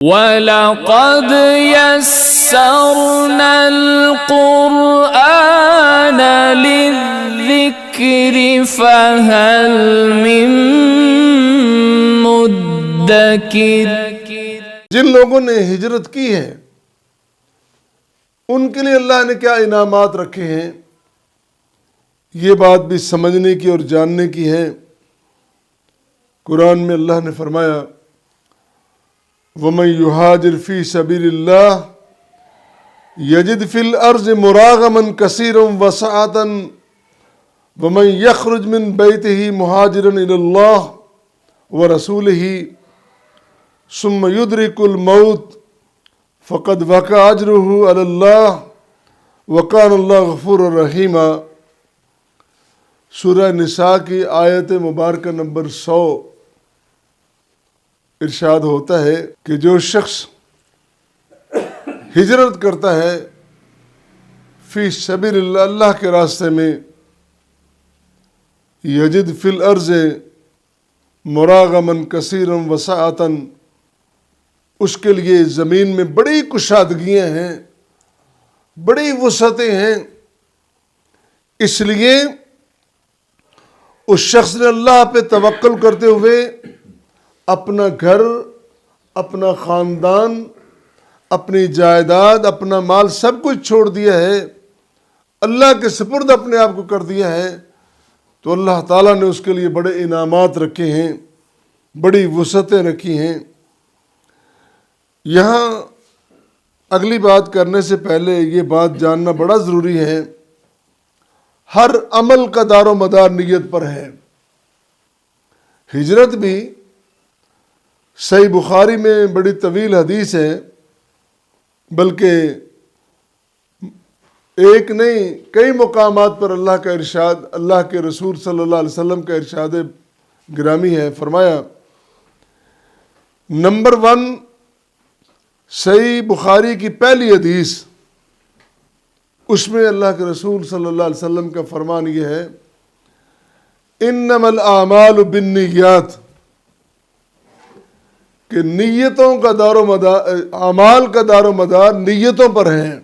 وَلَقَدْ يَسَّرْنَا الْقُرْآنَ لِلذِّكْرِ فَهَلْ مِن مُدَّكِرٍ۔ جن لوگوں نے ہجرت کی ہے ان کے لیے اللہ نے کیا انعامات رکھے ہیں، یہ بات بھی سمجھنے کی اور جاننے کی ہے۔ قرآن میں اللہ نے فرمایا وَمَن يُهَاجِرْ فِي سَبِيلِ اللَّهِ يَجِدْ فِي الْأَرْضِ مُرَاغَمًا كَثِيرًا وَسَعَةً وَمَن يَخْرُجْ مِن بَيْتِهِ مُهَاجِرًا إِلَى اللَّهِ وَرَسُولِهِ ثُمَّ يُدْرِكُ الْمَوْتَ فَقَدْ وَقَعَ أَجْرُهُ عَلَى اللَّهِ وَكَانَ اللَّهُ غَفُورًا رَحِيمًا۔ سورہ نساء کی آیت مبارکہ نمبر 100 ارشاد ہوتا ہے کہ جو شخص ہجرت کرتا ہے فی سبیل اللہ، اللہ کے راستے میں، یجد فی الارض مراغما کثیرا وسعۃ، اس کے لیے زمین میں بڑی کشادگیاں ہیں، بڑی وسعتیں ہیں۔ اس لیے اس شخص نے اللہ پہ توکل کرتے ہوئے اپنا گھر، اپنا خاندان، اپنی جائیداد، اپنا مال سب کچھ چھوڑ دیا ہے، اللہ کے سپرد اپنے آپ کو کر دیا ہے، تو اللہ تعالیٰ نے اس کے لیے بڑے انعامات رکھے ہیں، بڑی وسعتیں رکھی ہیں۔ یہاں اگلی بات کرنے سے پہلے یہ بات جاننا بڑا ضروری ہے، ہر عمل کا دار و مدار نیت پر ہے۔ ہجرت بھی صحیح بخاری میں بڑی طویل حدیث ہے، بلکہ ایک نہیں کئی مقامات پر اللہ کا ارشاد، اللہ کے رسول صلی اللہ علیہ وسلم کا ارشاد گرامی ہے۔ فرمایا نمبر 1 صحیح بخاری کی پہلی حدیث، اس میں اللہ کے رسول صلی اللہ علیہ وسلم کا فرمان یہ ہے انما الاعمال بالنیات، کہ نیتوں کا دار و مدار، اعمال کا دار و مدار نیتوں پر ہیں۔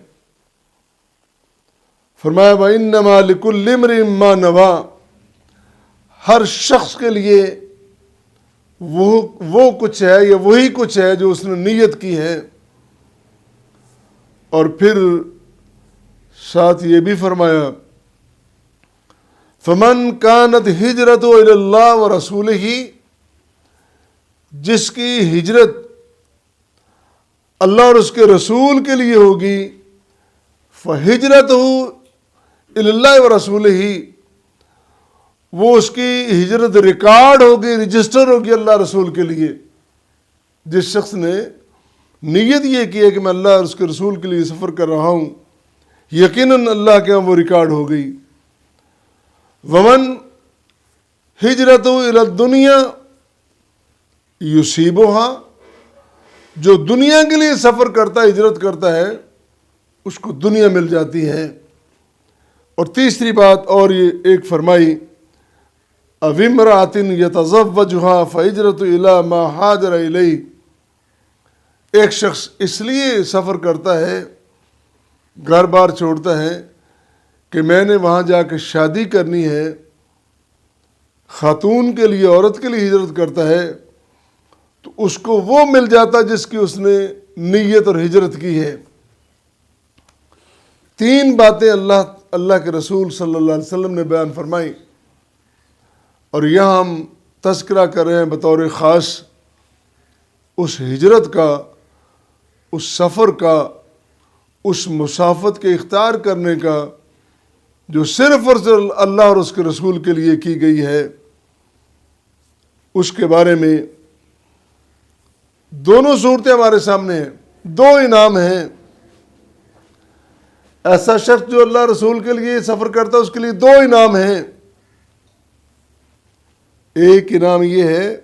فرمایا وَإِنَّمَا لِكُلِّ امْرِئٍ مَّا نَوَىٰ، ہر شخص کے لیے وہ کچھ ہے یا وہی کچھ ہے جو اس نے نیت کی ہے۔ اور پھر ساتھ یہ بھی فرمایا فَمَنْ كَانَتْ هِجْرَتُهُ إِلَى اللَّهِ وَرَسُولِهِ، جس کی ہجرت اللہ اور اس کے رسول کے لیے ہوگی، فَهِجْرَتُهُ إِلَى اللَّهِ وَرَسُولِهِ، وہ اس کی ہجرت ریکارڈ ہوگی، رجسٹر ہوگی اللہ رسول کے لیے۔ جس شخص نے نیت یہ کی ہے کہ میں اللہ اور اس کے رسول کے لیے سفر کر رہا ہوں، یقیناً اللہ کے ہاں وہ ریکارڈ ہو گئی۔ ومن ہجرتہ الی الدنیا یصیبھا، جو دنیا کے لیے سفر کرتا ہے، ہجرت کرتا ہے، اس کو دنیا مل جاتی ہے۔ اور تیسری بات اور یہ ایک فرمائی او امرأۃ یتزوجھا فہجرتہ الی ما ہاجر الیہ، ایک شخص اس لیے سفر کرتا ہے، گھر بار چھوڑتا ہے کہ میں نے وہاں جا کے شادی کرنی ہے، خاتون کے لیے، عورت کے لیے ہجرت کرتا ہے، تو اس کو وہ مل جاتا جس کی اس نے نیت اور ہجرت کی ہے۔ 3 باتیں اللہ کے رسول صلی اللہ علیہ وسلم نے بیان فرمائی، اور یہاں ہم تذکرہ کر رہے ہیں بطور خاص اس ہجرت کا، اس سفر کا، اس مسافت کے اختیار کرنے کا جو صرف اور صرف اللہ اور اس کے رسول کے لیے کی گئی ہے۔ اس کے بارے میں دونوں صورتیں ہمارے سامنے ہیں، 2 انعام ہیں۔ ایسا شخص جو اللہ رسول کے لیے سفر کرتا ہے، اس کے لیے 2 انعام ہیں۔ ایک انعام یہ ہے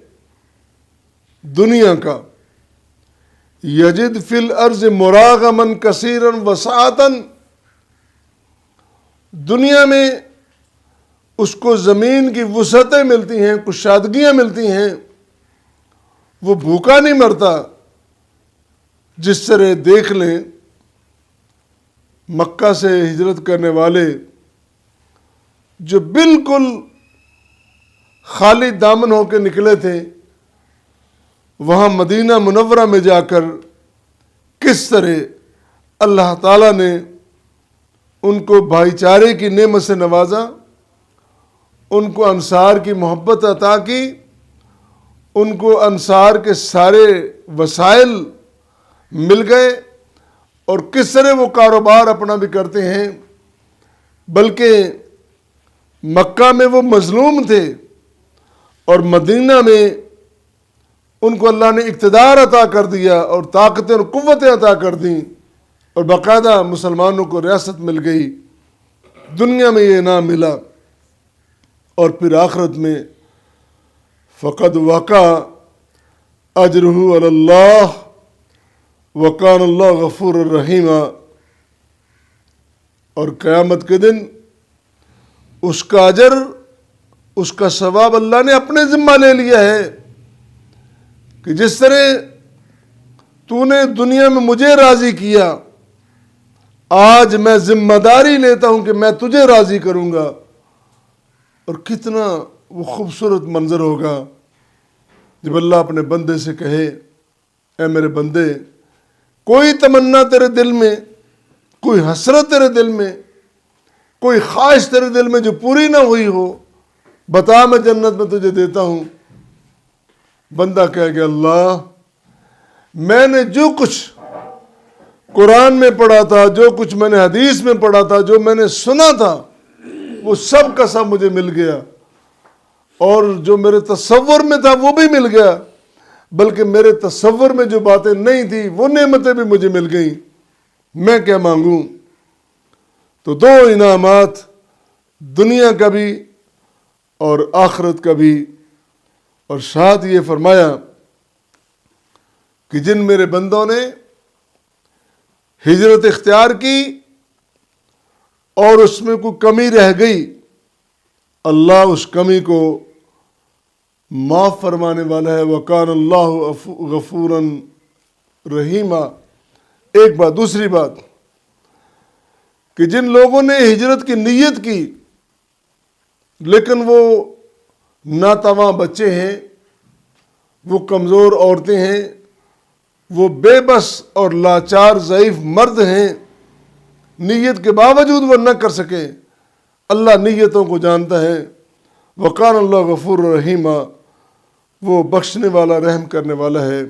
دنیا کا، یجد فی الارض مراغما کثیرا وسعۃ، دنیا میں اس کو زمین کی وسعتیں ملتی ہیں، کشادگیاں ملتی ہیں، وہ بھوکا نہیں مرتا، جس طرح دیکھ لیں مکہ سے ہجرت کرنے والے جو بالکل خالی دامن ہو کے نکلے تھے، وہاں مدینہ منورہ میں جا کر کس طرح اللہ تعالیٰ نے ان کو بھائی چارے کی نعمت سے نوازا، ان کو انصار کی محبت عطا کی، ان کو انصار کے سارے وسائل مل گئے، اور کس طرح وہ کاروبار اپنا بھی کرتے ہیں، بلکہ مکہ میں وہ مظلوم تھے اور مدینہ میں ان کو اللہ نے اقتدار عطا کر دیا اور طاقتیں اور قوتیں عطا کر دیں، اور باقاعدہ مسلمانوں کو ریاست مل گئی، دنیا میں یہ انعام ملا، اور پھر آخرت میں فقد وقع اجرہ علی اللہ وکان اللہ غفور الرحیم، اور قیامت کے دن اس کا اجر، اس کا ثواب اللہ نے اپنے ذمہ لے لیا ہے کہ جس طرح تو نے دنیا میں مجھے راضی کیا، آج میں ذمہ داری لیتا ہوں کہ میں تجھے راضی کروں گا۔ اور کتنا وہ خوبصورت منظر ہوگا جب اللہ اپنے بندے سے کہے، اے میرے بندے، کوئی تمنا تیرے دل میں، کوئی حسرت تیرے دل میں، کوئی خواہش تیرے دل میں جو پوری نہ ہوئی ہو، بتا، میں جنت میں تجھے دیتا ہوں۔ بندہ کہے گا، اللہ، میں نے جو کچھ قرآن میں پڑھا تھا، جو کچھ میں نے حدیث میں پڑھا تھا، جو میں نے سنا تھا، وہ سب کا سب مجھے مل گیا، اور جو میرے تصور میں تھا وہ بھی مل گیا، بلکہ میرے تصور میں جو باتیں نہیں تھی وہ نعمتیں بھی مجھے مل گئیں، میں کیا مانگوں؟ تو دو انعامات، دنیا کا بھی اور آخرت کا بھی، اور ساتھ یہ فرمایا کہ جن میرے بندوں نے ہجرت اختیار کی اور اس میں کوئی کمی رہ گئی، اللہ اس کمی کو معاف فرمانے والا ہے، وکان اللہ غفورا رحیما۔ ایک بات، دوسری بات کہ جن لوگوں نے ہجرت کی نیت کی لیکن وہ ناتواں بچے ہیں، وہ کمزور عورتیں ہیں، وہ بے بس اور لاچار ضعیف مرد ہیں، نیت کے باوجود وہ نہ کر سکے، اللہ نیتوں کو جانتا ہے، وقان اللہ غفور رحیمہ، وہ بخشنے والا، رحم کرنے والا ہے۔